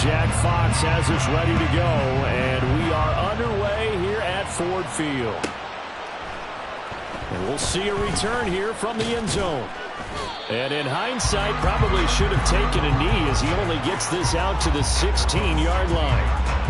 Jack Fox has us ready to go, and we are underway here at Ford Field. And we'll see a return here from the end zone. And in hindsight, probably should have taken a knee as he only gets this out to the 16-yard line.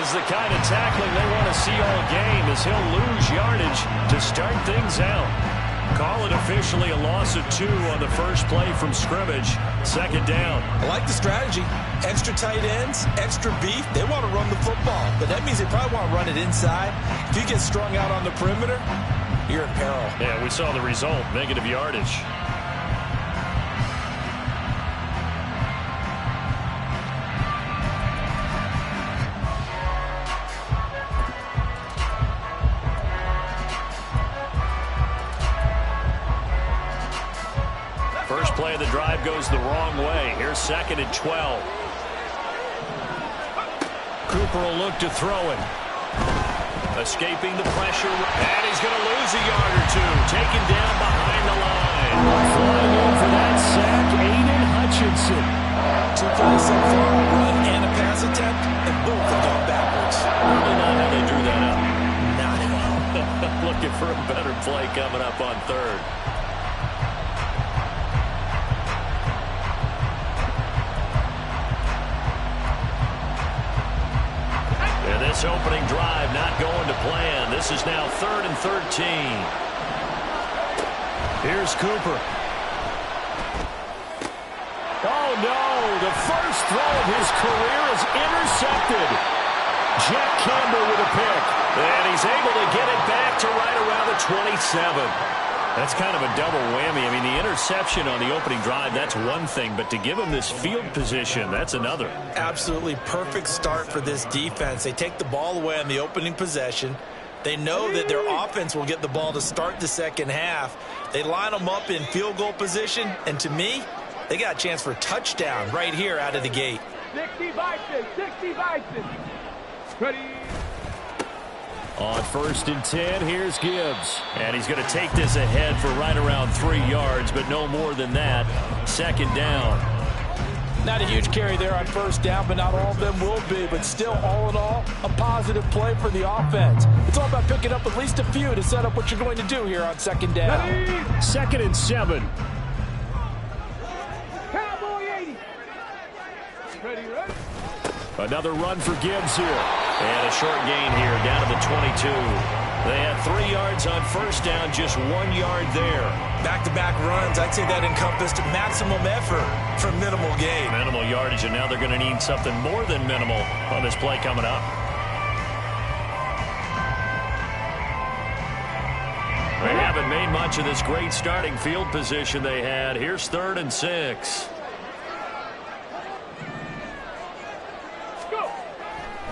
The kind of tackling they want to see all game as he'll lose yardage to start things out. Call it officially a loss of 2 on the first play from scrimmage. Second down. I like the strategy. Extra tight ends, extra beef. They want to run the football, but that means they probably want to run it inside. If you get strung out on the perimeter, you're in peril. Yeah, we saw the result, negative yardage. First play of the drive goes the wrong way. Here's 2nd and 12. Cooper will look to throw it. Escaping the pressure, and he's going to lose a yard or 2. Taken down behind the line. Flying in for that sack, Aiden Hutchinson. 237 for a run and a pass attempt, and both have gone backwards. Really not how they drew that up. Not at all. Looking for a better play coming up on 3rd. This opening drive not going to plan. This is now 3rd and 13. Here's Cooper. Oh, no. The first throw of his career is intercepted. Jack Campbell with a pick. And he's able to get it back to right around the 27. That's kind of a double whammy. I mean, the interception on the opening drive, that's one thing. But to give him this field position, that's another. Absolutely perfect start for this defense. They take the ball away on the opening possession. They know that their offense will get the ball to start the second half. They line them up in field goal position. And to me, they got a chance for a touchdown right here out of the gate. 60 Vikings, 60 Vikings. Ready. On 1st and 10, here's Gibbs. And he's going to take this ahead for right around 3 yards, but no more than that. 2nd down. Not a huge carry there on 1st down, but not all of them will be. But still, all in all, a positive play for the offense. It's all about picking up at least a few to set up what you're going to do here on 2nd down. Ready. 2nd and 7. Cowboy 80. Ready, ready. Another run for Gibbs here. And a short gain here down to the 22. They had 3 yards on 1st down, just 1 yard there. Back-to-back runs, I'd say that encompassed maximum effort for minimal gain. Minimal yardage, and now they're going to need something more than minimal on this play coming up. They haven't made much of this great starting field position they had. Here's 3rd and 6.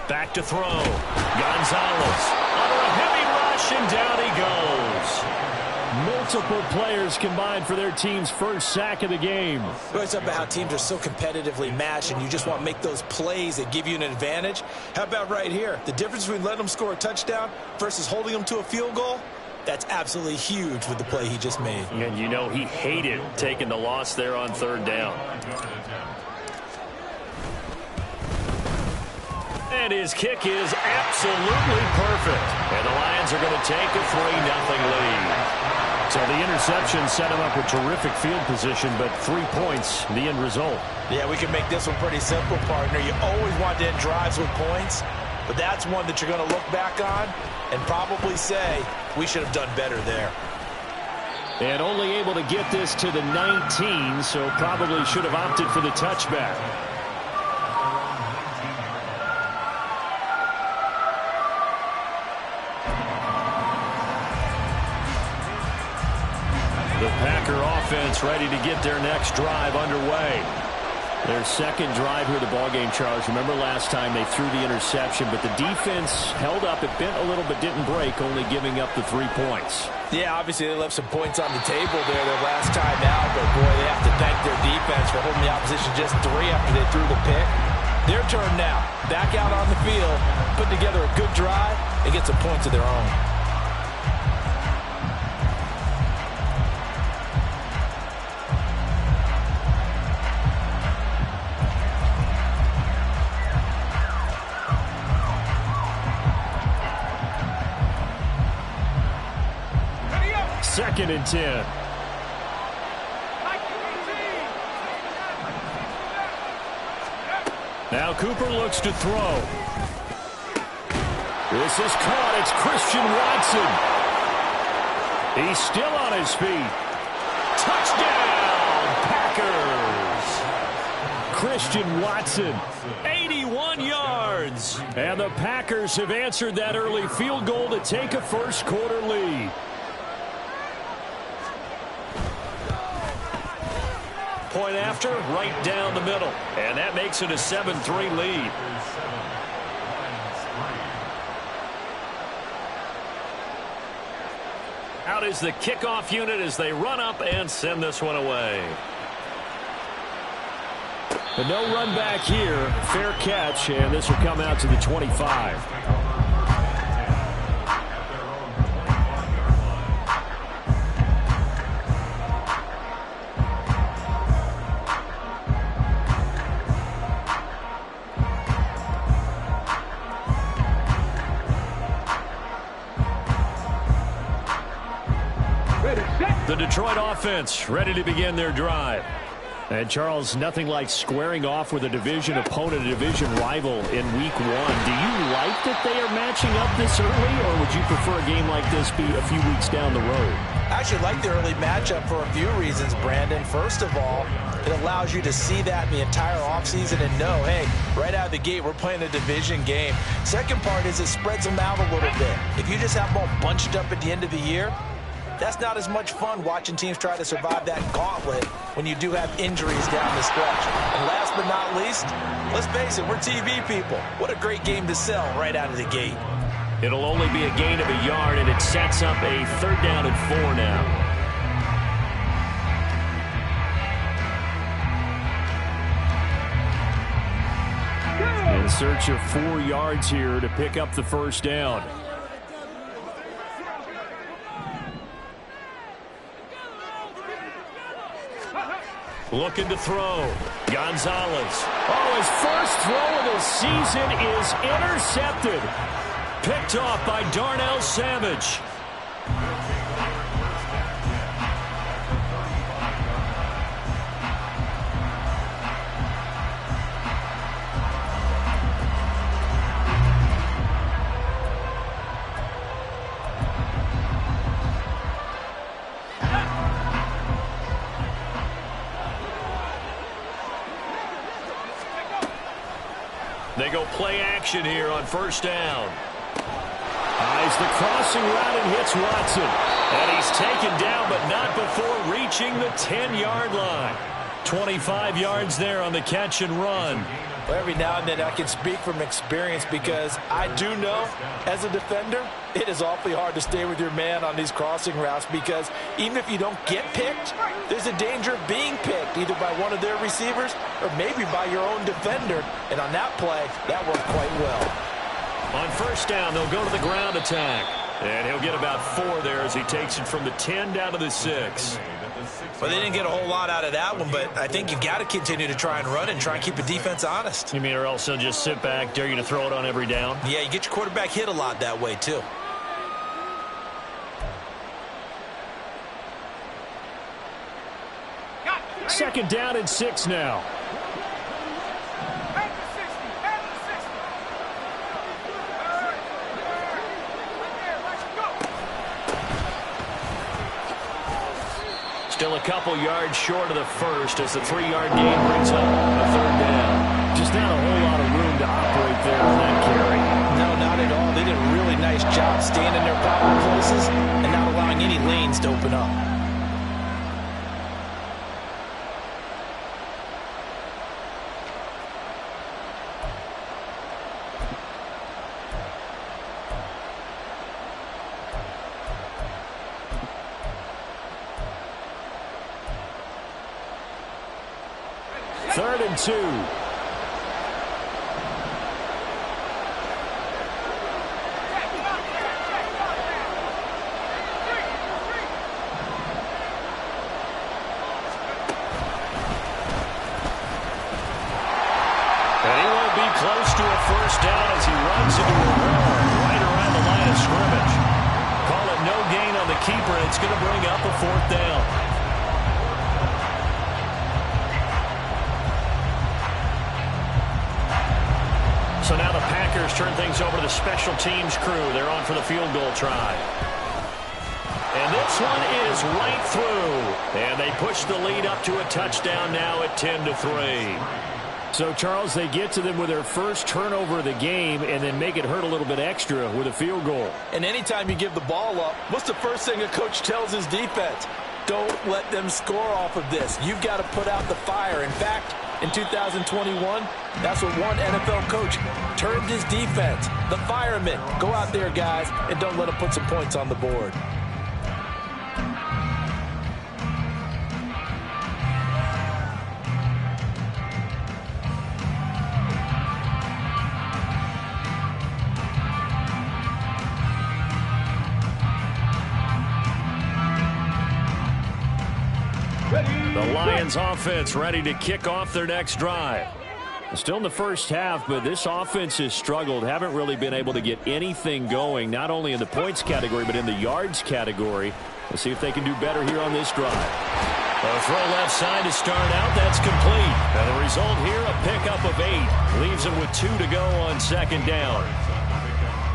Back to throw. Gonzalez under a heavy rush, and down he goes. Multiple players combined for their team's first sack of the game. We always talk about how teams are so competitively matched, and you just want to make those plays that give you an advantage. How about right here? The difference between letting them score a touchdown versus holding them to a field goal, that's absolutely huge with the play he just made. And you know he hated taking the loss there on 3rd down. And his kick is absolutely perfect. And the Lions are going to take a 3-0 lead. So the interception set him up with terrific field position, but 3 points, the end result. Yeah, we can make this one pretty simple, partner. You always want to end drives with points, but that's one that you're going to look back on and probably say, we should have done better there. And only able to get this to the 19, so probably should have opted for the touchback. The Packer offense ready to get their next drive underway. Their second drive here of the ballgame, Charles. Remember last time they threw the interception, but the defense held up. It bent a little but didn't break, only giving up the 3 points. Yeah, obviously they left some points on the table there their last time out, but boy, they have to thank their defense for holding the opposition just 3 after they threw the pick. Their turn now. Back out on the field, put together a good drive, and get some points of their own. Second and 10. Now Cooper looks to throw. This is caught. It's Christian Watson. He's still on his feet. Touchdown, Packers. Christian Watson, 81 yards. And the Packers have answered that early field goal to take a first quarter lead. Point after, right down the middle. And that makes it a 7-3 lead. Out is the kickoff unit as they run up and send this one away. But no run back here. Fair catch, and this will come out to the 25. The Detroit offense ready to begin their drive. And, Charles, nothing like squaring off with a division opponent, a division rival in week 1. Do you like that they are matching up this early, or would you prefer a game like this be a few weeks down the road? I actually like the early matchup for a few reasons, Brandon. First of all, it allows you to see that in the entire offseason and know, hey, right out of the gate, we're playing a division game. Second part is it spreads them out a little bit. If you just have them all bunched up at the end of the year, that's not as much fun watching teams try to survive that gauntlet when you do have injuries down the stretch. And last but not least, let's face it, we're TV people. What a great game to sell right out of the gate. It'll only be a gain of a yard, and it sets up a 3rd down and 4 now. In search of 4 yards here to pick up the first down. Looking to throw. Gonzalez. Oh, his first throw of the season is intercepted. Picked off by Darnell Savage. They go play action here on first down. Eyes the crossing route and hits Watson. And he's taken down, but not before reaching the 10-yard line. 25 yards there on the catch and run. Well, every now and then I can speak from experience because I do know, as a defender, it is awfully hard to stay with your man on these crossing routes because even if you don't get picked, there's a danger of being picked either by one of their receivers or maybe by your own defender. And on that play, that worked quite well. On first down, they'll go to the ground attack. And he'll get about 4 there as he takes it from the 10 down to the 6. Well, they didn't get a whole lot out of that one, but I think you've got to continue to try and run and try and keep the defense honest. You mean or else they'll just sit back, dare you to throw it on every down? Yeah, you get your quarterback hit a lot that way, too. Second down and 6 now. Still a couple yards short of the first as the 3-yard gain brings up a 3rd down. Just not a whole lot of room to operate there on that carry. No, not at all. They did a really nice job staying in their proper places and not allowing any lanes to open up. 3rd and 2. And he won't be close to a first down as he runs into a wall right around the line of scrimmage. Call it no gain on the keeper, and it's going to bring up a 4th down. So now the Packers turn things over to the special teams crew. They're on for the field goal try. And this one is right through. And they push the lead up to a touchdown now at 10-3. So, Charles, they get to them with their first turnover of the game and then make it hurt a little bit extra with a field goal. And anytime you give the ball up, what's the first thing a coach tells his defense? Don't let them score off of this. You've got to put out the fire. In fact, in 2021, that's what one NFL coach termed his defense. The firemen. Go out there, guys, and don't let them put some points on the board. The Lions offense ready to kick off their next drive. Still in the first half, but this offense has struggled. Haven't really been able to get anything going, not only in the points category, but in the yards category. Let's see if they can do better here on this drive. A throw left side to start out. That's complete. And the result here, a pickup of 8. Leaves them with 2 to go on 2nd down.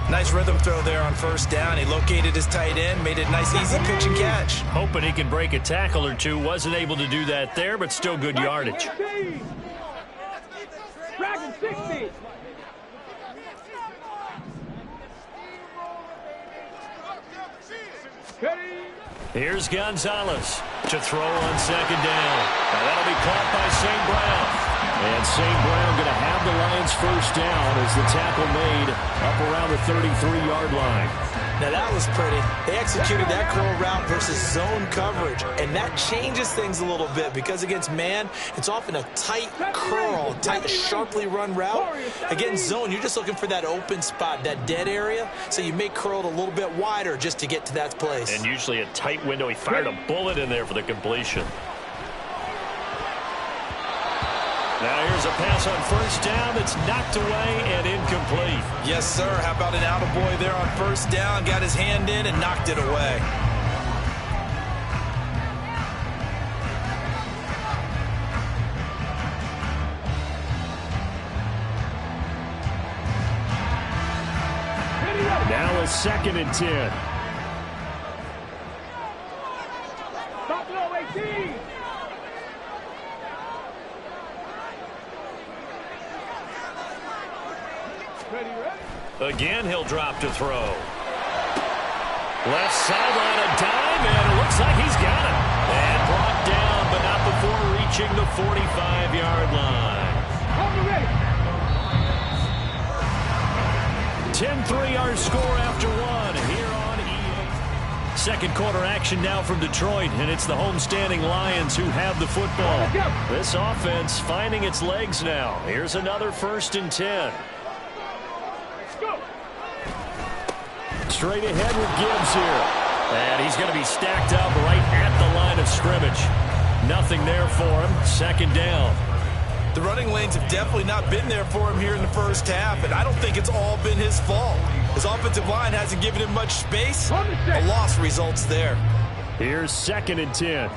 Nice rhythm throw there on 1st down. He located his tight end, made it a nice, easy pitch and catch. Hoping he can break a tackle or two. Wasn't able to do that there, but still good yardage. Dragon 60. Here's Gonzalez to throw on 2nd down. Now that'll be caught by St. Brown. And St. Brown going to have the Lions first down as the tackle made up around the 33-yard line. Now that was pretty. They executed that curl route versus zone coverage, and that changes things a little bit because against man, it's often a tight curl, tight, sharply run route. Against zone, you're just looking for that open spot, that dead area, so you may curl it a little bit wider just to get to that place. And usually a tight window. He fired a bullet in there for the completion. Now here's a pass on 1st down that's knocked away and incomplete. Yes, sir. How about an attaboy there on 1st down? Got his hand in and knocked it away. Now a 2nd and 10. Buffalo 18. Again, he'll drop to throw. Left sideline, a dime, and it looks like he's got it. And brought down, but not before reaching the 45-yard line. 10-3 our score after 1 here on EA. Second quarter action now from Detroit, and it's the homestanding Lions who have the football. This offense finding its legs now. Here's another 1st and 10. Straight ahead with Gibbs here. And he's going to be stacked up right at the line of scrimmage. Nothing there for him. 2nd down. The running lanes have definitely not been there for him here in the first half, and I don't think it's all been his fault. His offensive line hasn't given him much space. A loss results there. Here's 2nd and 10.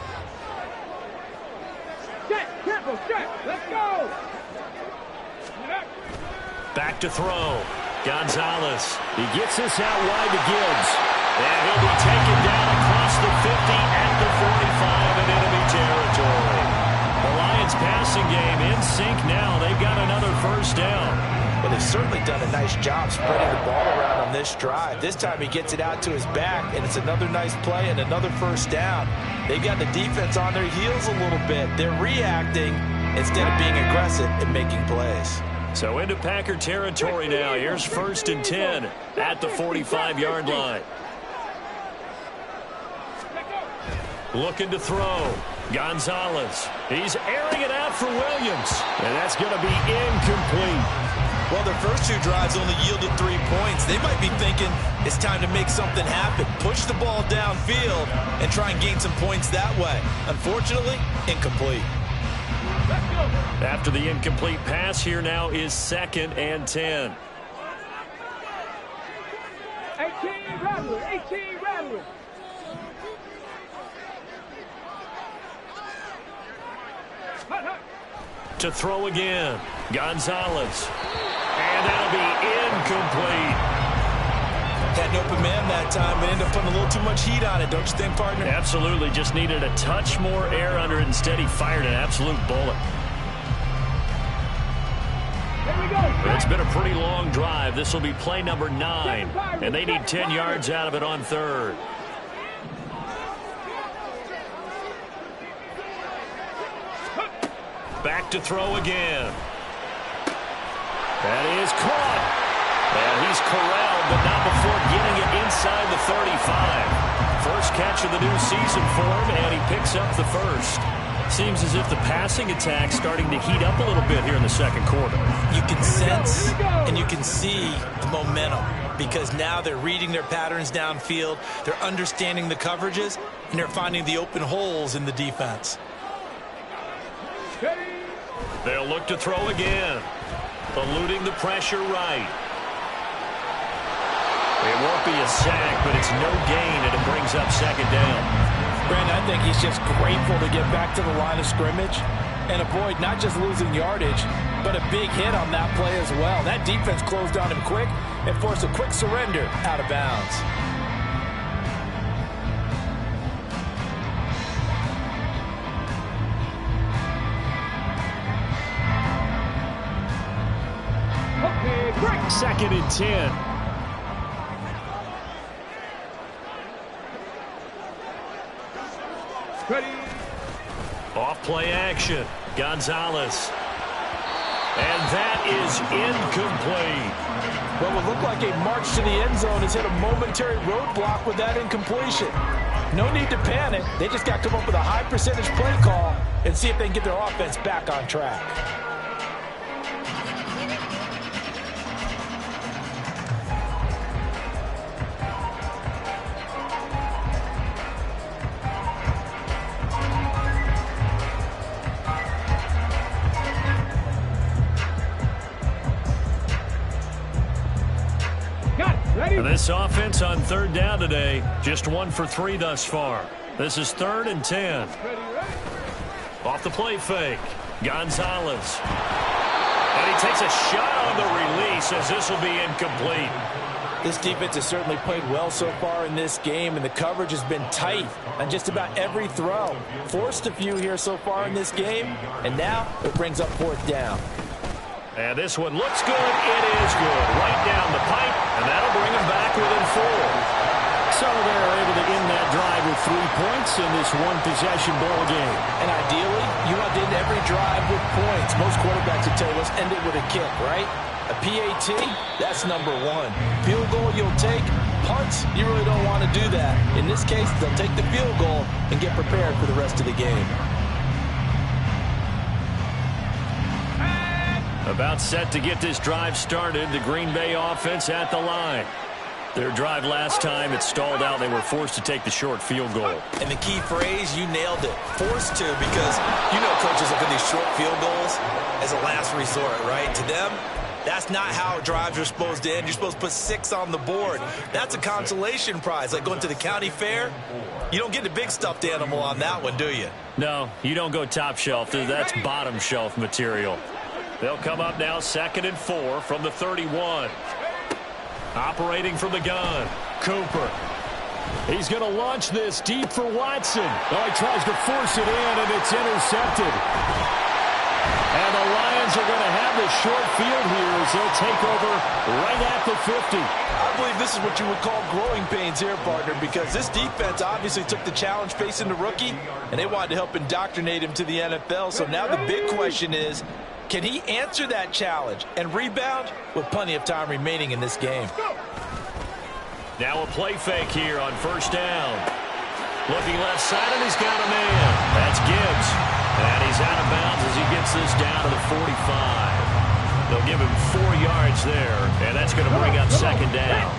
Let's go. Back to throw. Gonzalez. He gets this out wide to Gibbs. And he'll be taken down across the 50 at the 45 in enemy territory. The Lions passing game in sync now. They've got another 1st down. Well, they've certainly done a nice job spreading the ball around on this drive. This time he gets it out to his back, and it's another nice play and another 1st down. They've got the defense on their heels a little bit. They're reacting instead of being aggressive and making plays. So into Packer territory now. Here's 1st and 10 at the 45-yard line. Looking to throw. Gonzalez. He's airing it out for Williams. And that's going to be incomplete. Well, their first 2 drives only yielded 3 points. They might be thinking it's time to make something happen. Push the ball downfield and try and gain some points that way. Unfortunately, incomplete. After the incomplete pass, here now is 2nd and 10. 18 Rattler, 18 Rattler. To throw again. Gonzalez. And that'll be incomplete. Had an open man that time, but ended up putting a little too much heat on it, don't you think, partner? Absolutely. Just needed a touch more air under it. Instead, he fired an absolute bullet. Here we go. It's been a pretty long drive. This will be play number 9. And they need 10 yards out of it on 3rd. Back to throw again. That is caught. And he's corralled, but not before getting it inside the 35. First catch of the new season for him, and he picks up the first. Seems as if the passing attack's starting to heat up a little bit here in the second quarter. You can sense and you can see the momentum because now they're reading their patterns downfield, they're understanding the coverages, and they're finding the open holes in the defense. They'll look to throw again. Eluding the pressure right. It won't be a sack, but it's no gain, and it brings up 2nd down. Brandon, I think he's just grateful to get back to the line of scrimmage and avoid not just losing yardage, but a big hit on that play as well. That defense closed on him quick and forced a quick surrender out of bounds. Okay, break. 2nd and 10. Ready. Off play action. Gonzalez. And that is incomplete. What would look like a march to the end zone has hit a momentary roadblock with that incompletion. No need to panic. They just got to come up with a high percentage play call and see if they can get their offense back on track. This offense on 3rd down today, just 1 for 3 thus far. This is 3rd and 10. Off the play fake, Gonzalez. And he takes a shot on the release as this will be incomplete. This defense has certainly played well so far in this game, and the coverage has been tight on just about every throw. Forced a few here so far in this game, and now it brings up 4th down. And this one looks good. It is good. Right down the pipe, and that'll bring them back within 4. So they're able to end that drive with 3 points in this one-possession ball game. And ideally, you want to end every drive with points. Most quarterbacks would tell us end it with a kick, right? A PAT, that's number 1. Field goal you'll take. Punts, you really don't want to do that. In this case, they'll take the field goal and get prepared for the rest of the game. About set to get this drive started. The Green Bay offense at the line. Their drive last time, it stalled out. They were forced to take the short field goal. And the key phrase, you nailed it. Forced to, because you know coaches look at these short field goals as a last resort, right? To them, that's not how drives are supposed to end. You're supposed to put 6 on the board. That's a consolation prize, like going to the county fair. You don't get the big stuffed animal on that one, do you? No, you don't go top shelf. That's bottom shelf material. They'll come up now 2nd and 4 from the 31. Operating from the gun, Cooper. He's going to launch this deep for Watson. Oh, he tries to force it in, and it's intercepted. And the Lions are going to have the short field here as they'll take over right at the 50. I believe this is what you would call growing pains here, partner, because this defense obviously took the challenge facing the rookie, and they wanted to help indoctrinate him to the NFL. So now the big question is, can he answer that challenge and rebound with plenty of time remaining in this game? Now a play fake here on 1st down. Looking left side, and he's got a man. That's Gibbs. And he's out of bounds as he gets this down to the 45. They'll give him 4 yards there, and that's going to bring up second down.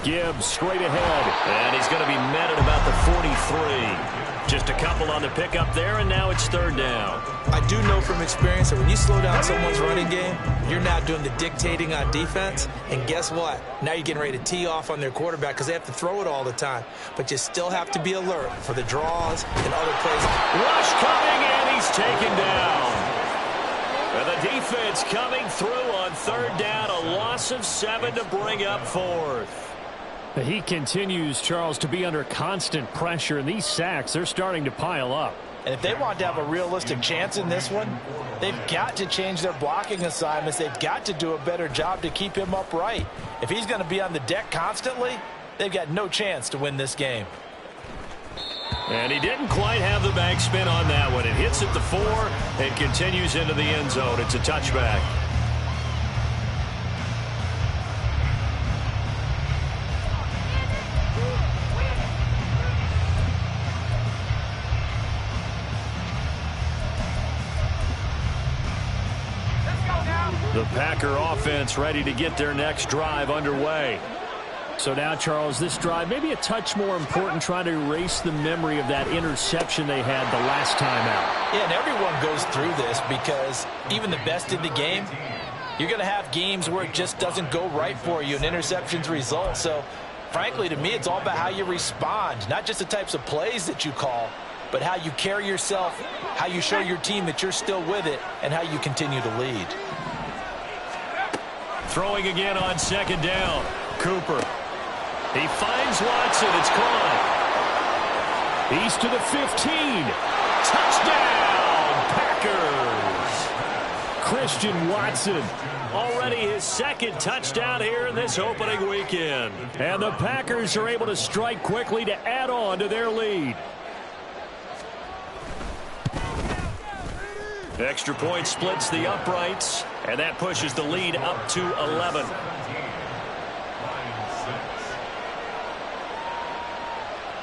Gibbs straight ahead, and he's going to be met at about the 43. Just a couple on the pickup there, and now it's third down. I do know from experience that when you slow down someone's running game, you're now doing the dictating on defense. And guess what? Now you're getting ready to tee off on their quarterback because they have to throw it all the time. But you still have to be alert for the draws and other plays. Rush coming, and he's taken down. And the defense coming through on third down. A loss of 7 to bring up fourth. He continues, Charles, to be under constant pressure, and these sacks, they're starting to pile up. And if they want to have a realistic chance in this one, they've got to change their blocking assignments. They've got to do a better job to keep him upright. If he's going to be on the deck constantly, they've got no chance to win this game. And he didn't quite have the backspin on that one. It hits at the 4 and continues into the end zone. It's a touchback. The Packer offense ready to get their next drive underway. So now, Charles, this drive maybe a touch more important, trying to erase the memory of that interception they had the last time out. Yeah, and everyone goes through this because even the best in the game, you're going to have games where it just doesn't go right for you and interceptions result. So, frankly, to me, it's all about how you respond, not just the types of plays that you call, but how you carry yourself, how you show your team that you're still with it, and how you continue to lead. Throwing again on second down. Cooper. He finds Watson. It's caught. He's to the 15. Touchdown, Packers. Christian Watson. Already his second touchdown here in this opening weekend. And the Packers are able to strike quickly to add on to their lead. Extra point splits the uprights, and that pushes the lead up to 11.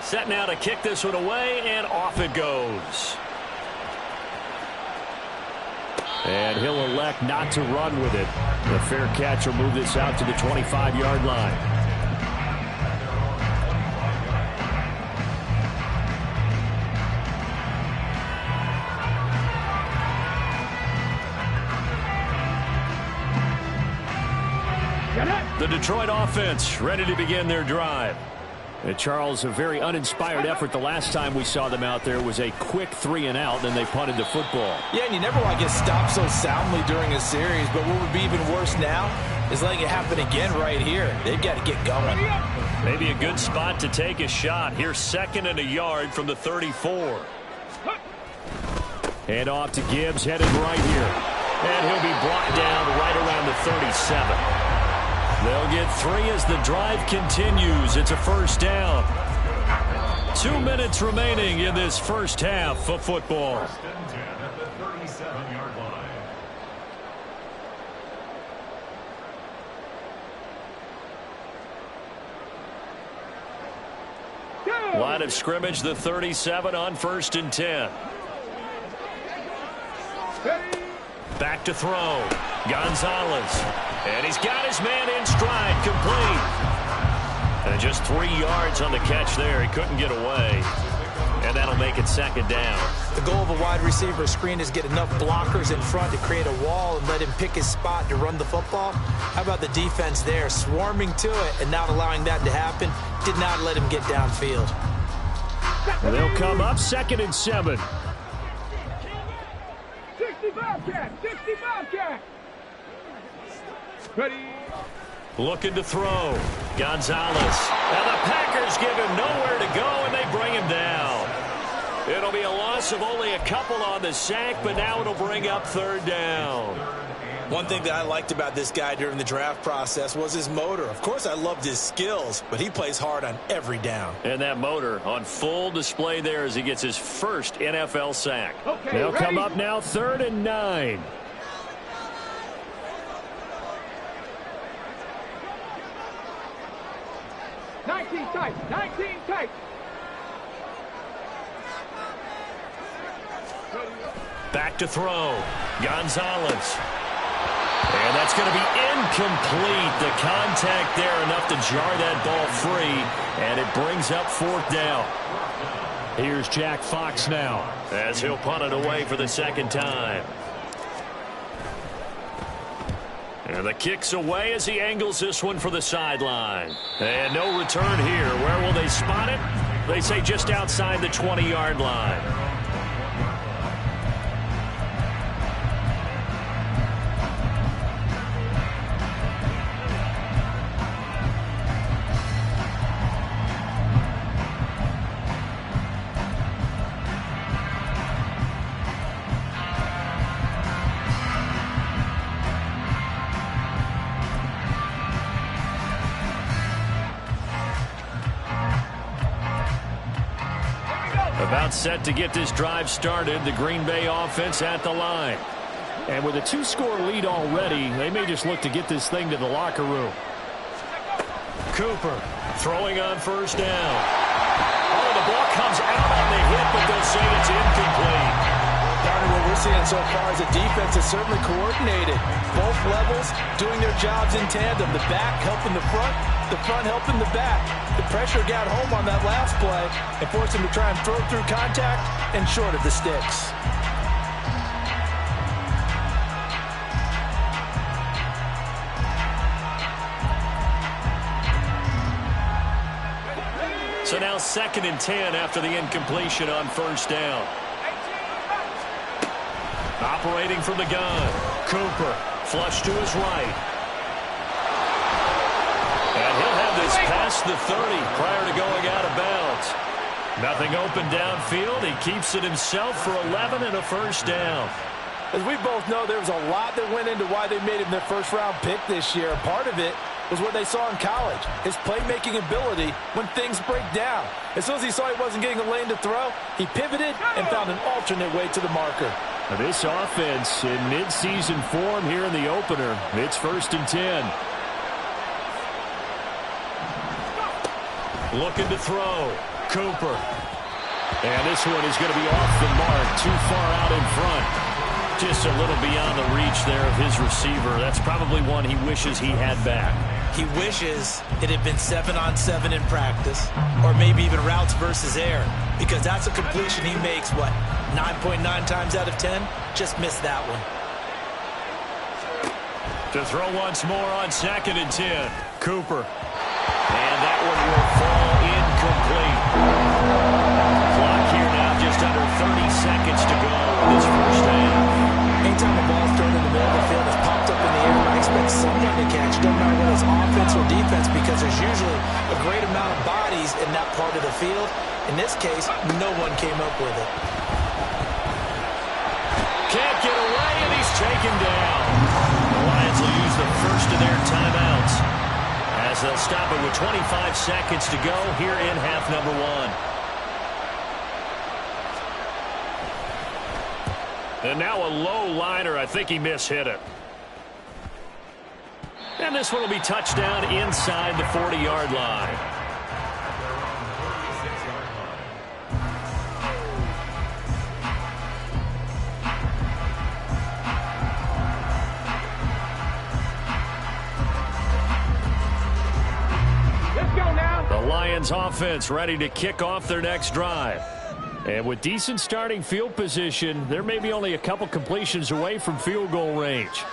Set now to kick this one away, and off it goes. And he'll elect not to run with it. The fair catch will move this out to the 25-yard line. The Detroit offense ready to begin their drive. Charles, a very uninspired effort. The last time we saw them out there was a quick 3-and-out, then they punted the football. Yeah, and you never want to get stopped so soundly during a series, but what would be even worse now is letting it happen again right here. They've got to get going. Maybe a good spot to take a shot. Here's 2nd and a yard from the 34. Hand off to Gibbs, headed right here. And he'll be brought down right around the 37. They'll get 3 as the drive continues. It's a first down. 2 minutes remaining in this first half of football. Line of scrimmage, the 37 on 1st and 10. Back to throw. Gonzalez. And he's got his man in stride, complete. And just 3 yards on the catch there. He couldn't get away. And that'll make it 2nd down. The goal of a wide receiver screen is get enough blockers in front to create a wall and let him pick his spot to run the football. How about the defense there, swarming to it and not allowing that to happen? Did not let him get downfield. And they'll come up 2nd and 7. 65 cat, 65 cat. Ready. Looking to throw. Gonzalez. Now the Packers give him nowhere to go, and they bring him down. It'll be a loss of only a couple on the sack, but now it'll bring up 3rd down. One thing that I liked about this guy during the draft process was his motor. Of course, I loved his skills, but he plays hard on every down. And that motor on full display there as he gets his first NFL sack. Okay, They'll ready. come up now 3rd and 9. 19 tight. 19 tight. Back to throw. Gonzalez. And that's going to be incomplete. The contact there enough to jar that ball free. And it brings up 4th down. Here's Jack Fox now, as he'll punt it away for the 2nd time. And the kick's away as he angles this one for the sideline. And no return here. Where will they spot it? They say just outside the 20-yard line. About set to get this drive started. The Green Bay offense at the line. And with a 2-score lead already, they may just look to get this thing to the locker room. Cooper throwing on 1st down. Oh, the ball comes out on the hit, but they'll say it's incomplete. Darn, what we're seeing so far is the defense is certainly coordinated. Both levels doing their jobs in tandem. The back helping the front helping the back. The pressure got home on that last play and forced him to try and throw through contact and short of the sticks. So now 2nd and 10 after the incompletion on 1st down. Operating from the gun. Cooper flush to his right. And he'll have this past the 30 prior to going out of bounds. Nothing open downfield. He keeps it himself for 11 and a 1st down. As we both know, there was a lot that went into why they made him their 1st-round pick this year. Part of it was what they saw in college, his playmaking ability when things break down. As soon as he saw he wasn't getting a lane to throw, he pivoted and found an alternate way to the marker. Now this offense in midseason form here in the opener. It's 1st and 10. Looking to throw. Cooper. And this one is going to be off the mark. Too far out in front. Just a little beyond the reach there of his receiver. That's probably one he wishes he had back. He wishes it had been 7-on-7 in practice, or maybe even routes versus air, because that's a completion he makes, 9.9 times out of 10? Just missed that one. To throw once more on 2nd and 10. Cooper. And that one will fall incomplete. Clock here now, just under 30 seconds to go in this 1st half. Anytime a ball's thrown in the middle of the field, it's popped up in the air, I expect someone to catch. It doesn't matter whether it's offense or defense, because there's usually a great amount of bodies in that part of the field. In this case, no one came up with it. Can't get away, and he's taken down. The Lions will use the first of their timeouts, as they'll stop it with 25 seconds to go here in half number 1. And now a low liner. I think he mishit it. And this one will be touchdown inside the 40-yard line. Let's go now. The Lions offense ready to kick off their next drive. And with decent starting field position, they're maybe only a couple completions away from field goal range.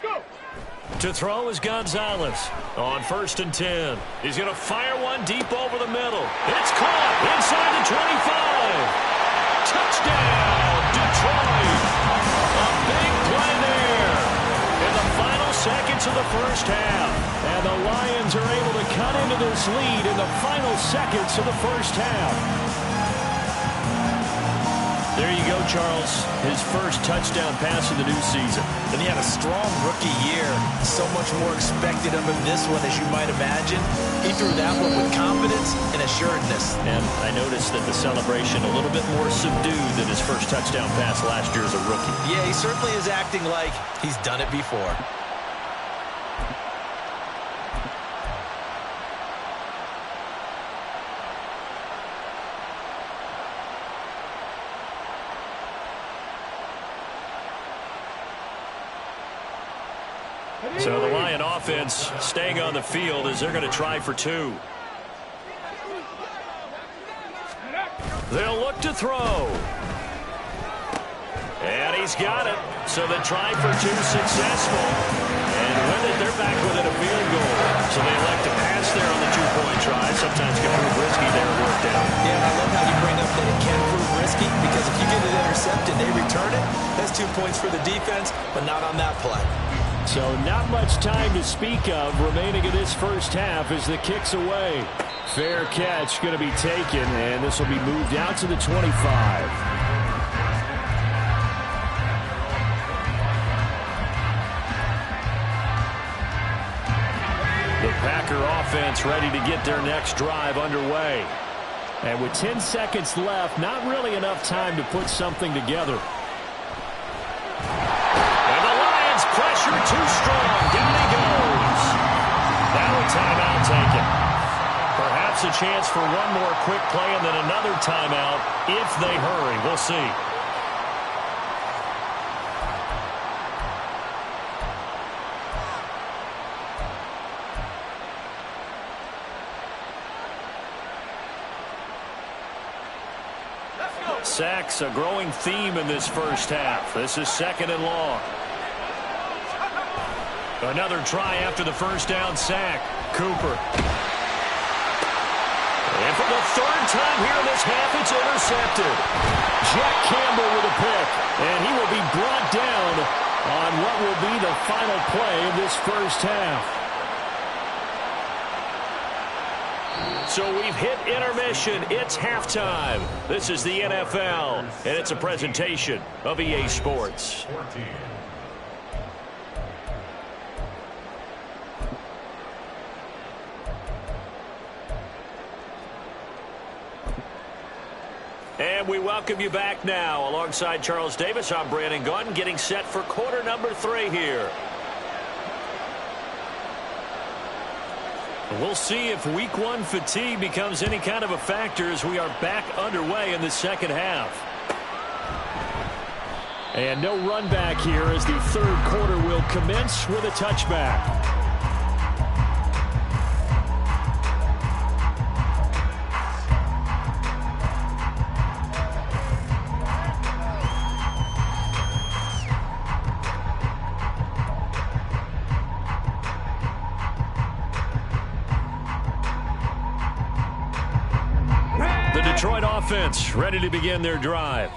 Go. To throw is Gonzalez on 1st and 10. He's going to fire one deep over the middle. It's caught inside the 25. Touchdown, Detroit. A big play there in the final seconds of the 1st half. And the Lions are able to cut into this lead in the final seconds of the 1st half. There you go, Charles. His first touchdown pass of the new season. And he had a strong rookie year. So much more expected of him this one, as you might imagine. He threw that one with confidence and assuredness. And I noticed that the celebration a little bit more subdued than his first touchdown pass last year as a rookie. Yeah, he certainly is acting like he's done it before. So the Lion offense staying on the field as they're going to try for 2. They'll look to throw. And he's got it. So the try for 2 successful. And with it, they're back within a field goal. So they elect to pass there on the 2-point try. Sometimes can prove risky there at work down. Yeah, and I love how you bring up that it can prove risky, because if you get it intercepted, they return it. That's 2 points for the defense, but not on that play. So not much time to speak of remaining in this first half as the kick's away. Fair catch going to be taken, and this will be moved out to the 25. The Packer offense ready to get their next drive underway. And with 10 seconds left, not really enough time to put something together. And the Lions pressure too strong. Down he goes. Now a timeout taken. Perhaps a chance for one more quick play and then another timeout if they hurry. We'll see. Sacks, a growing theme in this first half. This is 2nd and long. Another try after the first down sack. Cooper. And for the 3rd time here in this half, it's intercepted. Jack Campbell with a pick. And he will be brought down on what will be the final play of this first half. So we've hit intermission. It's halftime. This is the NFL, and it's a presentation of EA Sports. And we welcome you back now. Alongside Charles Davis, I'm Brandon Gaudin, getting set for quarter number 3 here. We'll see if week 1 fatigue becomes any kind of a factor as we are back underway in the second half. And no run back here as the 3rd quarter will commence with a touchback. Detroit offense ready to begin their drive.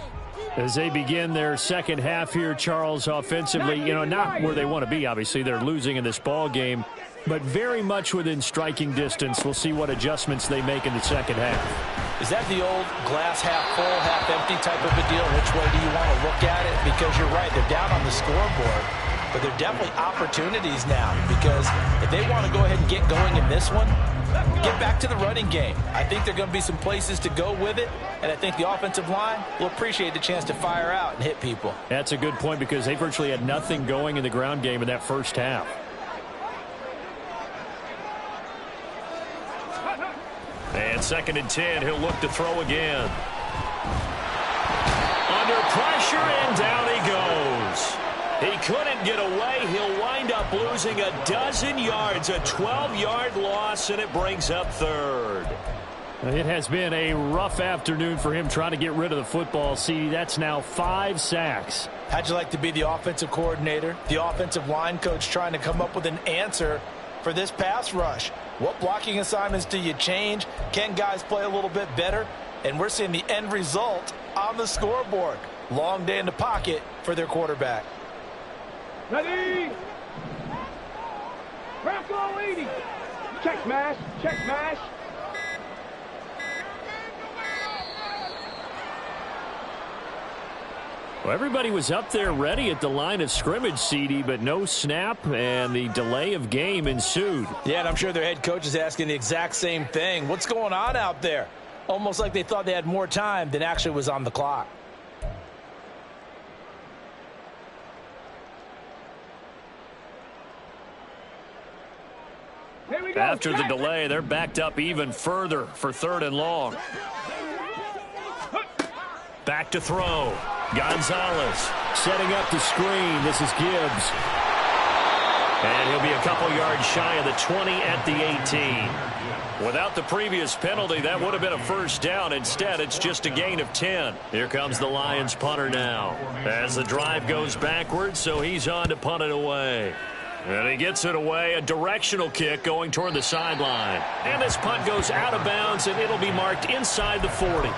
As they begin their second half here, Charles, offensively, not where they want to be, obviously. They're losing in this ball game, but very much within striking distance. We'll see what adjustments they make in the second half. Is that the old glass half full, half empty type of a deal? Which way do you want to look at it? Because you're right, they're down on the scoreboard, but they're definitely opportunities now, because if they want to go ahead and get going in this one, get back to the running game. I think there are going to be some places to go with it, and I think the offensive line will appreciate the chance to fire out and hit people. That's a good point, because they virtually had nothing going in the ground game in that first half. And 2nd and 10, he'll look to throw again. Under pressure, and down he goes. He couldn't get away. He'll wind up losing a dozen yards, a 12-yard loss, and it brings up 3rd. It has been a rough afternoon for him trying to get rid of the football. See, that's now 5 sacks. How'd you like to be the offensive coordinator, the offensive line coach, trying to come up with an answer for this pass rush? What blocking assignments do you change? Can guys play a little bit better? And we're seeing the end result on the scoreboard. Long day in the pocket for their quarterback. Ready? Crack all 80. Check mash. Check mash. Well, everybody was up there ready at the line of scrimmage, CD, but no snap, and the delay of game ensued. Yeah, and I'm sure their head coach is asking the exact same thing. What's going on out there? Almost like they thought they had more time than actually was on the clock. After the delay, they're backed up even further for 3rd and long. Back to throw. Gonzalez setting up the screen. This is Gibbs. And he'll be a couple yards shy of the 20 at the 18. Without the previous penalty, that would have been a first down. Instead, it's just a gain of 10. Here comes the Lions punter now. As the drive goes backwards, so he's on to punt it away. And he gets it away, a directional kick going toward the sideline. And this punt goes out of bounds, and it'll be marked inside the 40.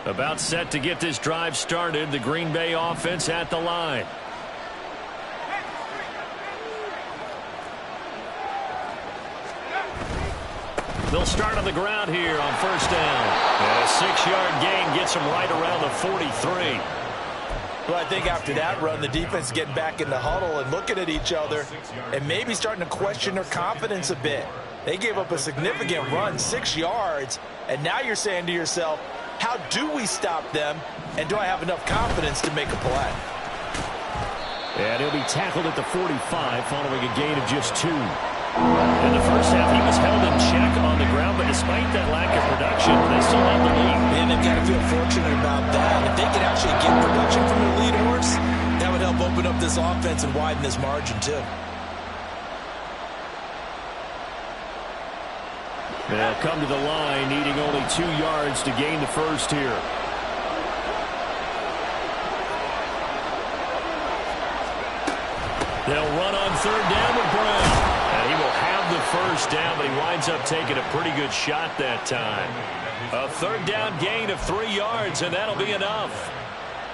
About set to get this drive started, the Green Bay offense at the line. They'll start on the ground here on first down. And a 6-yard gain gets them right around the 43. Well, I think after that run, the defense is getting back in the huddle and looking at each other and maybe starting to question their confidence a bit. They gave up a significant run, 6 yards, and now you're saying to yourself, how do we stop them, and do I have enough confidence to make a play? And he'll be tackled at the 45 following a gain of just 2. In the first half, he was held in check on the ground, but despite that lack of production, they still have the lead. And they've got to feel fortunate about that. If they could actually get production from their lead horse, that would help open up this offense and widen this margin, too. They'll come to the line, needing only 2 yards to gain the first here. They'll run on third down with Brown. And he will have the first down, but he winds up taking a pretty good shot that time. A third down gain of 3 yards, and that'll be enough.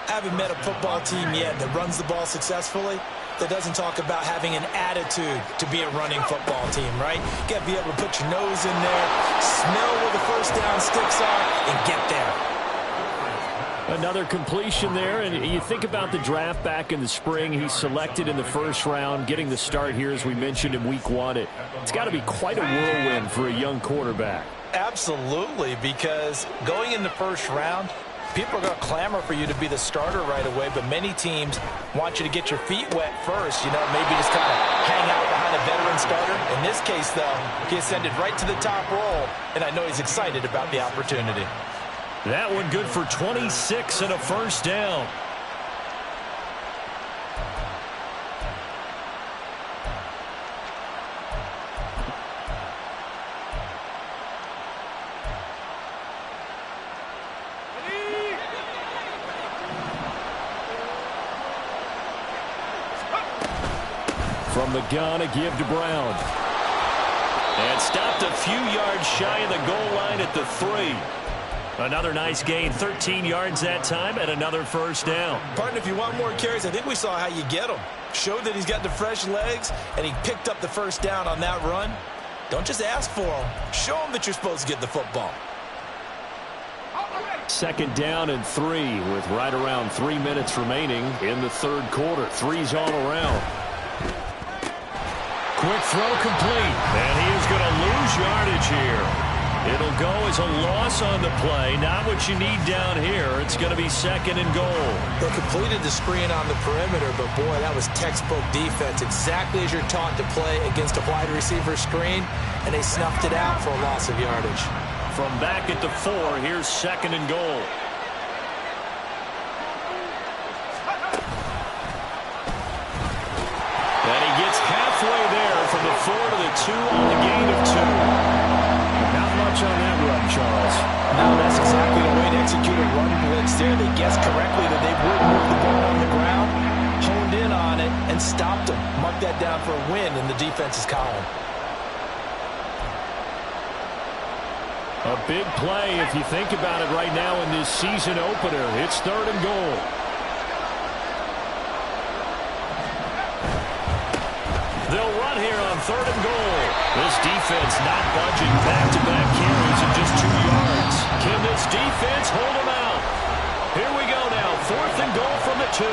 I haven't met a football team yet that runs the ball successfully that doesn't talk about having an attitude to be a running football team, right? You got to be able to put your nose in there, smell where the first down sticks are, and get there. Another completion there, and you think about the draft back in the spring. He's selected in the first round, getting the start here, as we mentioned in week 1. It's got to be quite a whirlwind for a young quarterback. Absolutely, because going in the first round, people are going to clamor for you to be the starter right away, but many teams want you to get your feet wet first, maybe just kind of hang out behind a veteran starter. In this case, though, he ascended right to the top roll, and I know he's excited about the opportunity. That one good for 26 and a first down. From the gun, a give to Brown. And stopped a few yards shy of the goal line at the 3. Another nice gain, 13 yards that time, and another first down. Partner, if you want more carries, I think we saw how you get him. Showed that he's got the fresh legs, and he picked up the first down on that run. Don't just ask for him. Show him that you're supposed to get the football. Second down and 3 with right around 3 minutes remaining in the third quarter. 3's all around. Quick throw complete, and he is going to lose yardage here. It'll go as a loss on the play. Not what you need down here. It's going to be second and goal. They completed the screen on the perimeter, but boy, that was textbook defense. Exactly as you're taught to play against a wide receiver screen, and they snuffed it out for a loss of yardage. From back at the 4, here's second and goal. And he gets halfway there from the 4 to the 2 on the gain of 2. Not much on that run, Charles. No, that's exactly the way to execute a run blitz there. They guessed correctly that they would move the ball on the ground, honed in on it, and stopped them. Mark that down for a win in the defense's column. A big play if you think about it right now in this season opener. It's third and goal. They'll run here on third and goal. This defense not budging back-to-back carries of just 2 yards. Can this defense hold them out? Here we go now. Fourth and goal from the 2.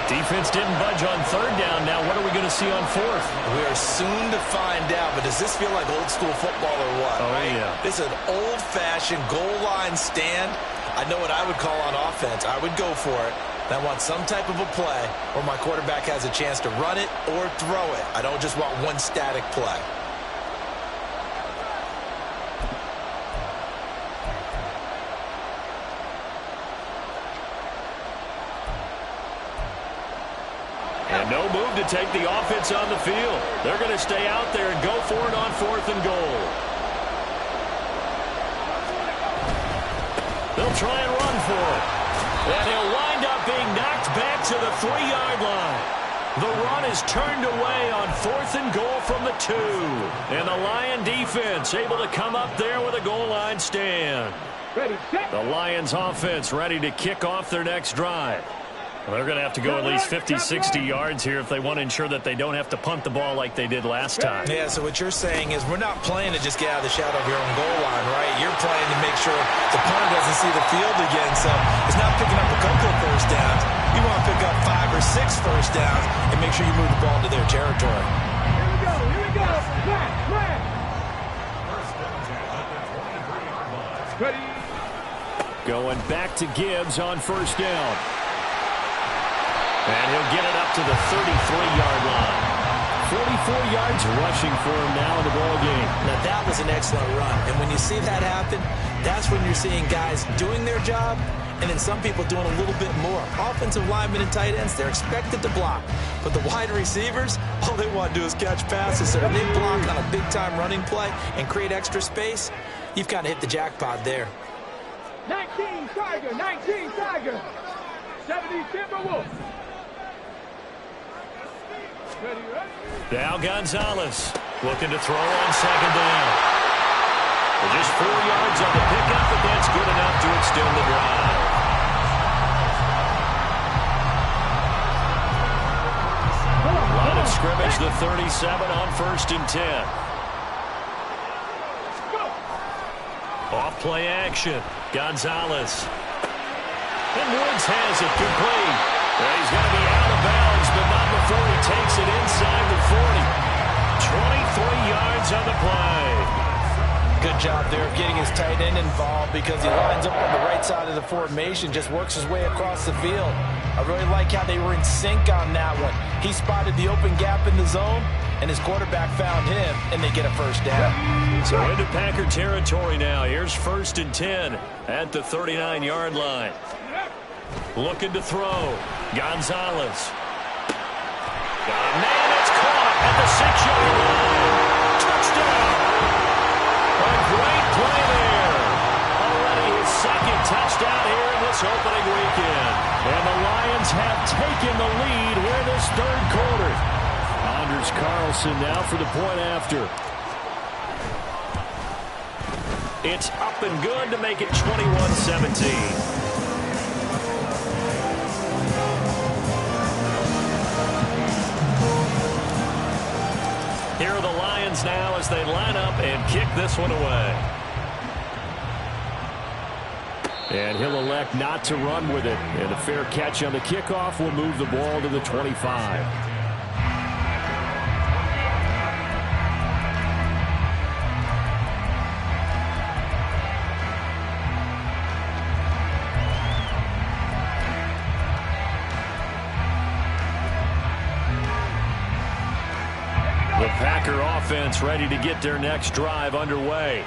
Defense didn't budge on third down. Now what are we going to see on fourth? We are soon to find out, but does this feel like old school football or what? Oh, right? yeah. This is an old-fashioned goal line stand. I know what I would call on offense. I would go for it. I want some type of a play where my quarterback has a chance to run it or throw it. I don't just want one static play. And no move to take the offense on the field. They're going to stay out there and go for it on 4th and goal. They'll try and run for it. And he'll wind up being knocked back to the 3-yard line. The run is turned away on 4th and goal from the 2. And the Lion defense able to come up there with a goal line stand. Ready, set. The Lions offense ready to kick off their next drive. Well, they're going to have to go at least 50, 60 yards here if they want to ensure that they don't have to punt the ball like they did last time. Yeah, so what you're saying is we're not playing to just get out of the shadow of your own goal line, right? You're playing to make sure the punter doesn't see the field again. So it's not picking up a couple of first downs. You want to pick up 5 or 6 first downs and make sure you move the ball into their territory. Here we go, here we go. Flat. Ready. Going back to Gibbs on 1st down. And he'll get it up to the 33-yard line. 44 yards rushing for him now in the ball game. Now, that was an excellent run. And when you see that happen, that's when you're seeing guys doing their job and then some people doing a little bit more. Offensive linemen and tight ends, they're expected to block. But the wide receivers, all they want to do is catch passes. So when they block on a big-time running play and create extra space, you've kind of hit the jackpot there. 19 Tiger, 19 Tiger. 70 Timberwolf. Ready, ready. Now Gonzalez looking to throw on 2nd down. Just 4 yards on the pickup, but that's good enough to extend the drive. Line of scrimmage, the 37 on 1st and 10. Off play action. Gonzalez. And Woods has it complete. Well, he's going to be out of bounds, but not before he takes it inside the 40. 23 yards on the play. Good job there of getting his tight end involved because he lines up on the right side of the formation, just works his way across the field. I really like how they were in sync on that one. He spotted the open gap in the zone, and his quarterback found him, and they get a first down. So into Packer territory now. Here's 1st and 10 at the 39-yard line. Looking to throw. Gonzalez. Man, it's caught at the 6-yard line. Touchdown. A great play there. Already his 2nd touchdown here in this opening weekend. And the Lions have taken the lead here this 3rd quarter. Anders Carlson now for the point after. It's up and good to make it 21-17. Here are the Lions now as they line up and kick this one away. And he'll elect not to run with it. And a fair catch on the kickoff will move the ball to the 25. The Packer offense ready to get their next drive underway.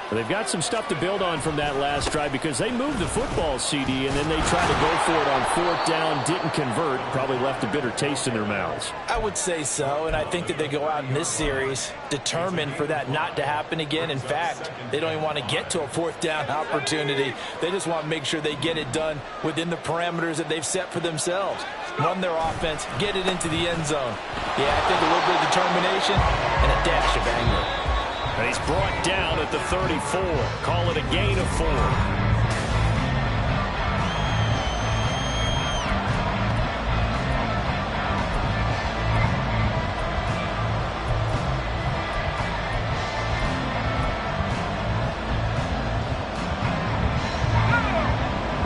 They've got some stuff to build on from that last drive because they moved the football, CD, and then they tried to go for it on 4th down, didn't convert, probably left a bitter taste in their mouths. I would say so, and I think that they go out in this series determined for that not to happen again. In fact, they don't even want to get to a 4th down opportunity. They just want to make sure they get it done within the parameters that they've set for themselves. Run their offense, get it into the end zone. Yeah, I think a little bit of determination and a dash of anger. And he's brought down at the 34. Call it a gain of 4.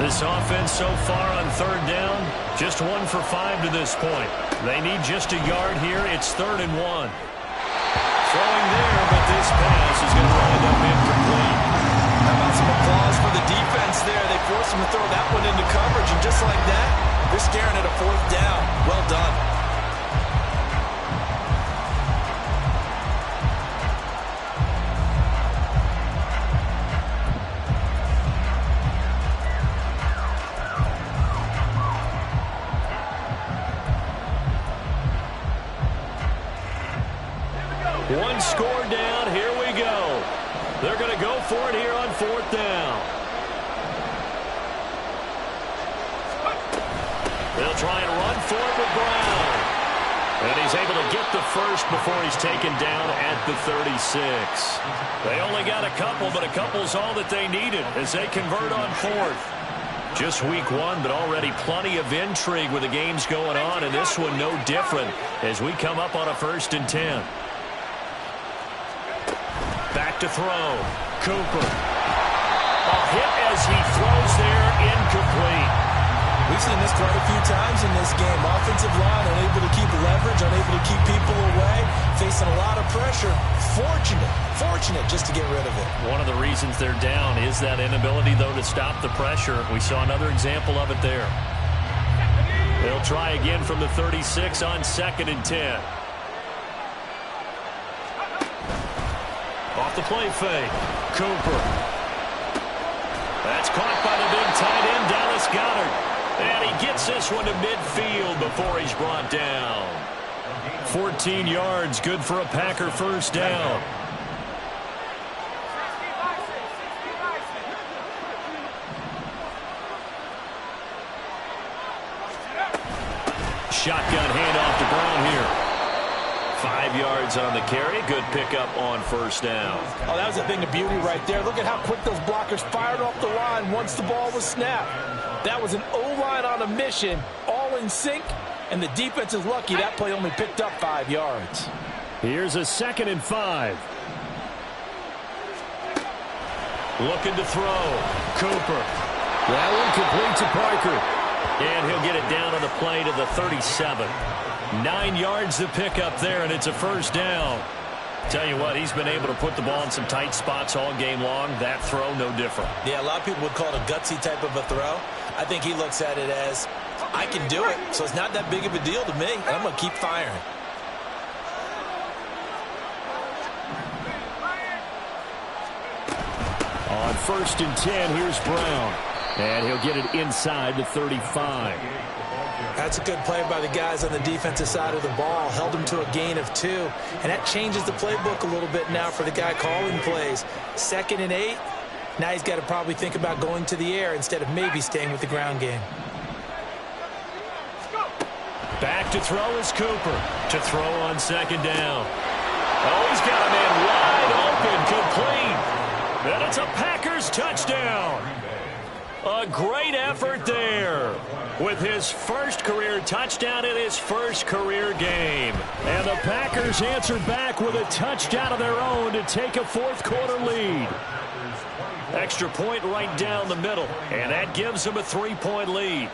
This offense so far on 3rd down, just 1 for 5 to this point. They need just a yard here. It's 3rd and 1. Throwing there, but this pass is going to wind up incomplete. How about some applause for the defense there? They forced him to throw that one into coverage, and just like that, they're staring at a 4th down. Well done. score down. Here we go. They're going to go for it here on 4th down. They'll try and run for it with Brown. And he's able to get the first before he's taken down at the 36. They only got a couple, but a couple's all that they needed as they convert on 4th. Just week 1, but already plenty of intrigue with the games going on, and this one no different as we come up on a 1st and 10. Back to throw. Cooper. A hit as he throws there, incomplete. We've seen this quite a few times in this game. Offensive line unable to keep leverage, unable to keep people away, facing a lot of pressure. Fortunate just to get rid of it. One of the reasons they're down is that inability, though, to stop the pressure. We saw another example of it there. They'll try again from the 36 on 2nd and 10. Off the play fake. Cooper. That's caught by the big tight end, Dallas Goedert. And he gets this one to midfield before he's brought down. 14 yards, good for a Packer 1st down. Shotgun handoff to Brown here. 5 yards on the carry. Good pickup on 1st down. Oh, that was a thing of beauty right there. Look at how quick those blockers fired off the line once the ball was snapped. That was an O-line on a mission, all in sync, and the defense is lucky that play only picked up 5 yards. Here's a 2nd and 5. Looking to throw. Cooper. That one complete to Parker. And he'll get it down on the play to the 37. 9 yards to pick up there, and it's a 1st down. Tell you what, he's been able to put the ball in some tight spots all game long. That throw, no different. Yeah, a lot of people would call it a gutsy type of a throw. I think he looks at it as, I can do it, so it's not that big of a deal to me, and I'm going to keep firing. On 1st and 10, here's Brown. And he'll get it inside the 35. That's a good play by the guys on the defensive side of the ball. Held him to a gain of 2. And that changes the playbook a little bit now for the guy calling plays. 2nd and 8. Now he's got to probably think about going to the air instead of maybe staying with the ground game. Back to throw is Cooper. To throw on 2nd down. Oh, he's got a man wide open, complete. And it's a Packers touchdown. A great effort there with his first career touchdown in his first career game. And the Packers answered back with a touchdown of their own to take a 4th quarter lead. Extra point right down the middle, and that gives them a 3-point lead.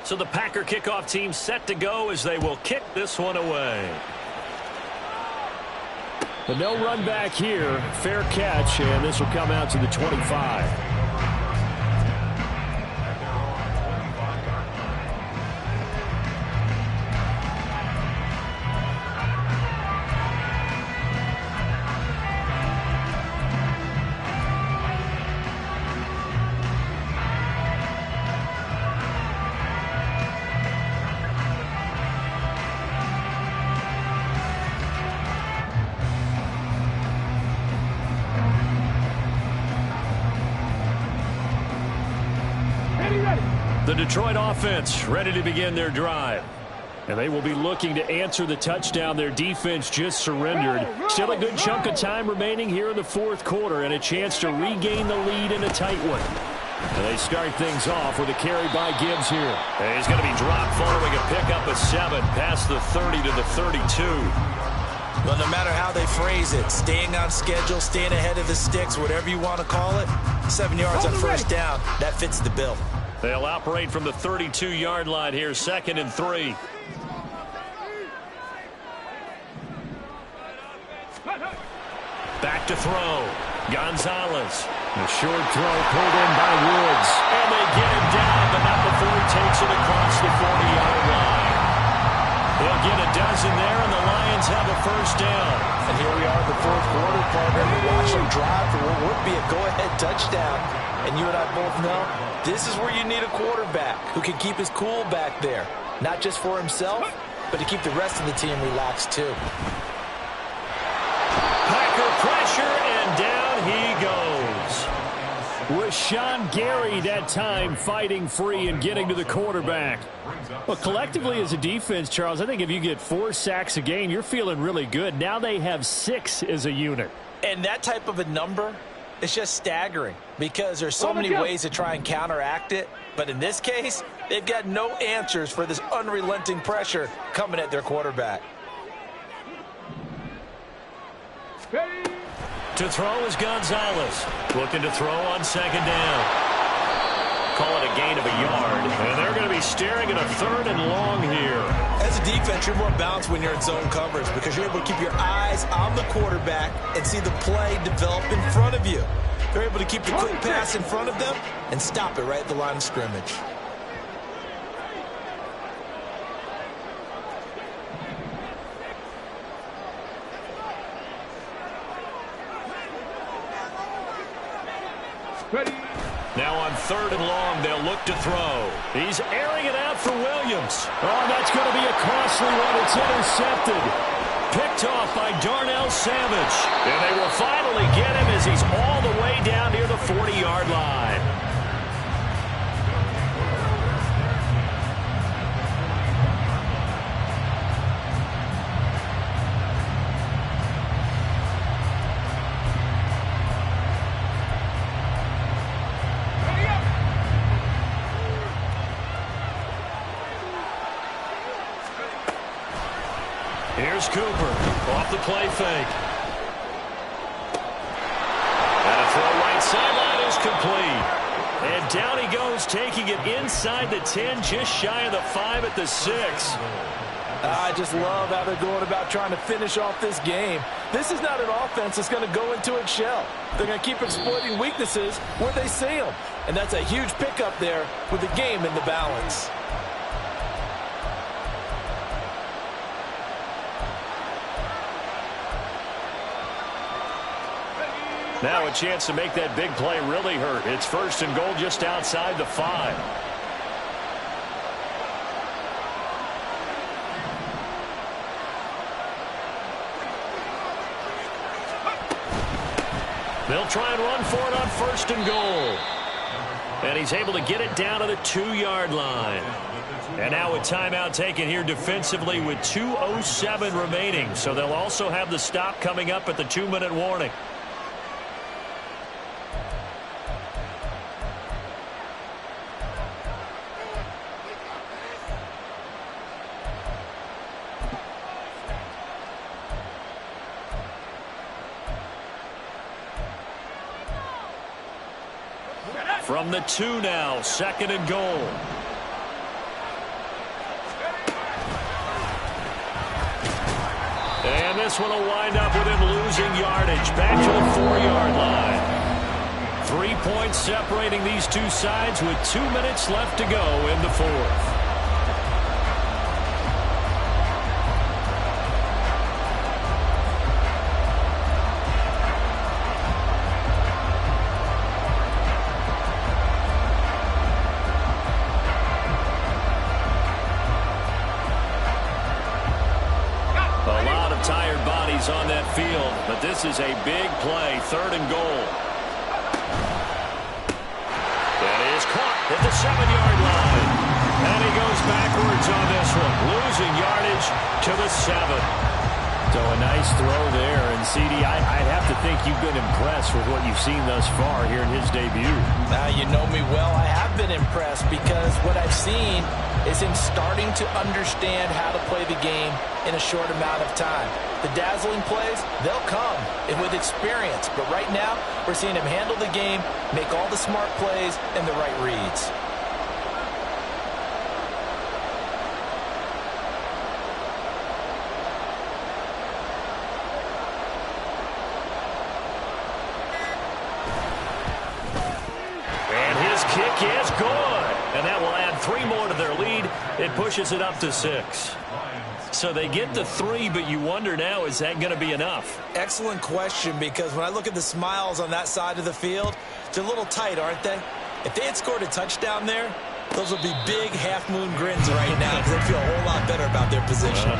So the Packer kickoff team set to go as they will kick this one away. But no run back here. Fair catch, and this will come out to the 25. The Detroit offense ready to begin their drive. And they will be looking to answer the touchdown their defense just surrendered. Still a good chunk of time remaining here in the 4th quarter and a chance to regain the lead in a tight one. And they start things off with a carry by Gibbs here. And he's going to be dropped following a pickup of 7 past the 30 to the 32. Well, no matter how they phrase it, staying on schedule, staying ahead of the sticks, whatever you want to call it, 7 yards on 1st down, that fits the bill. They'll operate from the 32-yard line here, 2nd and 3. Back to throw. Gonzalez. A short throw pulled in by Woods. And they get him down, but not before he takes it across the 40-yard line. They'll get a dozen there, and the Lions have a 1st down. And here we are in the 4th quarter, partner. We watch them drive for what would be a go-ahead touchdown. And you and I both know this is where you need a quarterback who can keep his cool back there. Not just for himself, but to keep the rest of the team relaxed too. Rashawn Gary that time fighting free and getting to the quarterback. Well, collectively as a defense, Charles, I think if you get 4 sacks a game, you're feeling really good. Now they have 6 as a unit. And that type of a number is just staggering because there's so many ways to try and counteract it. But in this case, they've got no answers for this unrelenting pressure coming at their quarterback. To throw is Gonzalez. Looking to throw on second down. Call it a gain of a yard. And they're going to be staring at a 3rd and long here. As a defense, you're more balanced when you're in zone coverage because you're able to keep your eyes on the quarterback and see the play develop in front of you. They're able to keep the quick pass in front of them and stop it right at the line of scrimmage. Ready. Now on 3rd and long, they'll look to throw. He's airing it out for Williams. Oh, that's going to be a costly one. It's intercepted. Picked off by Darnell Savage. And they will finally get him as he's all the way down near the 40-yard line. Here's Cooper off the play fake. And a throw right sideline is complete. And down he goes, taking it inside the 10, just shy of the 5 at the 6. I just love how they're going about trying to finish off this game. This is not an offense that's going to go into its shell. They're going to keep exploiting weaknesses where they see them. And that's a huge pickup there with the game in the balance. Now a chance to make that big play really hurt. It's 1st and goal just outside the 5. They'll try and run for it on 1st and goal. And he's able to get it down to the 2-yard line. And now a timeout taken here defensively with 2:07 remaining. So they'll also have the stop coming up at the 2-minute warning. From the 2 now, 2nd and goal. And this one will wind up with him losing yardage back to the 4-yard line. 3 points separating these two sides with 2 minutes left to go in the 4th. Tired bodies on that field, but this is a big play, 3rd and goal. That is caught at the 7-yard line. And he goes backwards on this one, losing yardage to the 7. So a nice throw there, and CD, I'd have to think you've been impressed with what you've seen thus far here in his debut. Now, you know me well. I have been impressed because what I've seen is him starting to understand how to play the game in a short amount of time. The dazzling plays, they'll come and with experience. But right now, we're seeing him handle the game, make all the smart plays, and the right reads. Kick is good. And that will add 3 more to their lead. It pushes it up to 6. So they get the 3, but you wonder now, is that going to be enough? Excellent question, because when I look at the smiles on that side of the field, they're a little tight, aren't they? If they had scored a touchdown there, those would be big half-moon grins right now because they feel a whole lot better about their position.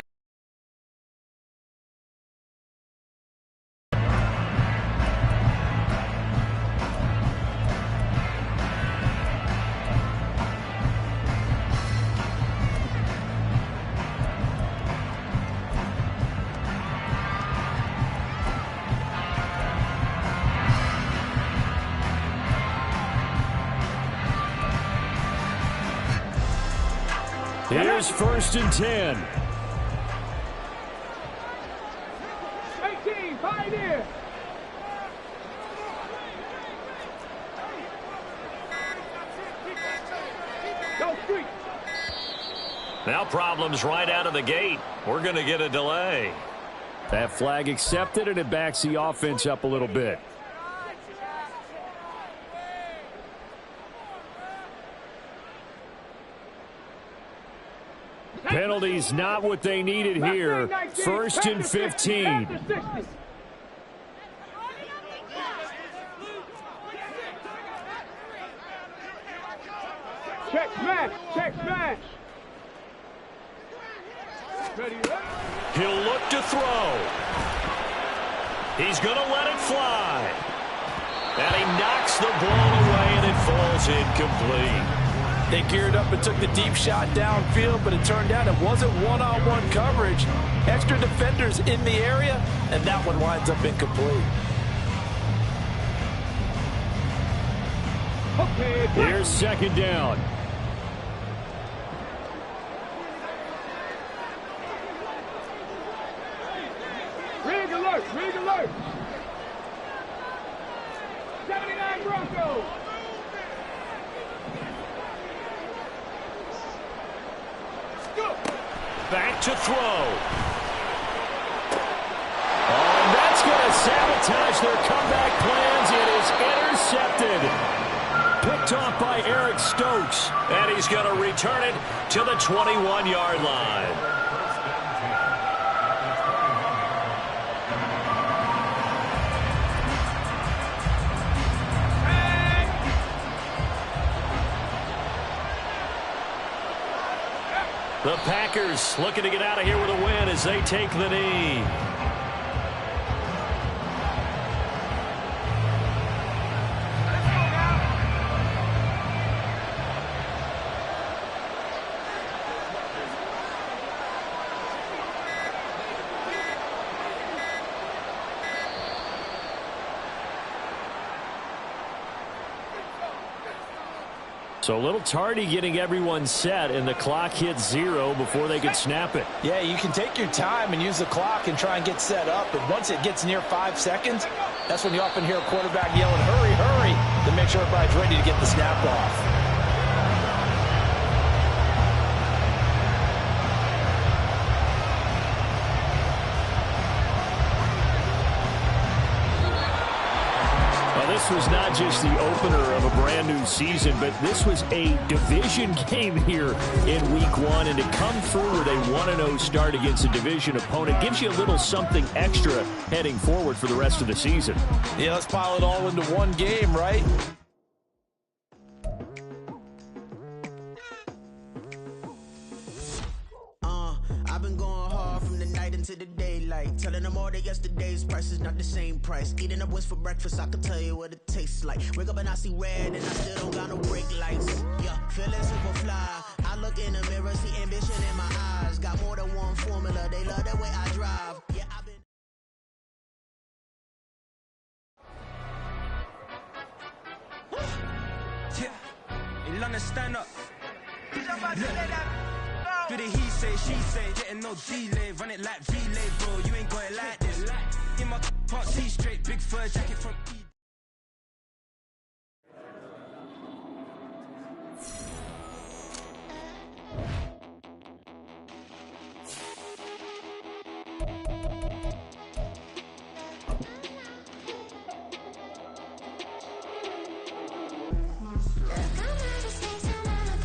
Here's 1st and 10. 18, Pioneer. Go street. Now problems right out of the gate. We're going to get a delay. That flag accepted, and it backs the offense up a little bit. Penalties not what they needed here. 1st and 15. Check smash. Check smash. Ready, He'll look to throw. He's going to let it fly. And he knocks the ball away, and it falls incomplete. They geared up and took the deep shot downfield, but it turned out it wasn't one-on-one coverage. Extra defenders in the area, and that one winds up incomplete. Okay, Here's 2nd down. rig alert. Rig alert. 79 Broncos. Back to throw. Oh, and that's going to sabotage their comeback plans. It is intercepted. Picked off by Eric Stokes. And he's going to return it to the 21-yard line. The Packers looking to get out of here with a win as they take the knee. So a little tardy getting everyone set, and the clock hits 0 before they could snap it. Yeah, you can take your time and use the clock and try and get set up, but once it gets near 5 seconds, that's when you often hear a quarterback yelling, hurry, hurry, to make sure everybody's ready to get the snap off. This was not just the opener of a brand new season, but this was a division game here in week 1, and to come through with a 1-0 start against a division opponent gives you a little something extra heading forward for the rest of the season. Yeah, let's pile it all into one game, right? I've been going hard from the night into the daylight, telling them all that yesterday's price is not the same price. Eating up what's for breakfast, I can tell you what it tastes like. Wake up and I see red and I still don't got no brake lights. Yeah, feeling super fly. I look in the mirror, see ambition in my eyes. Got more than one formula, they love the way I drive. Yeah, I've been... Yeah, in London, stand up. Do the he say, she say, getting no delay, run it like relay, bro. You ain't got it like this. In my can't see straight, big fur jacket from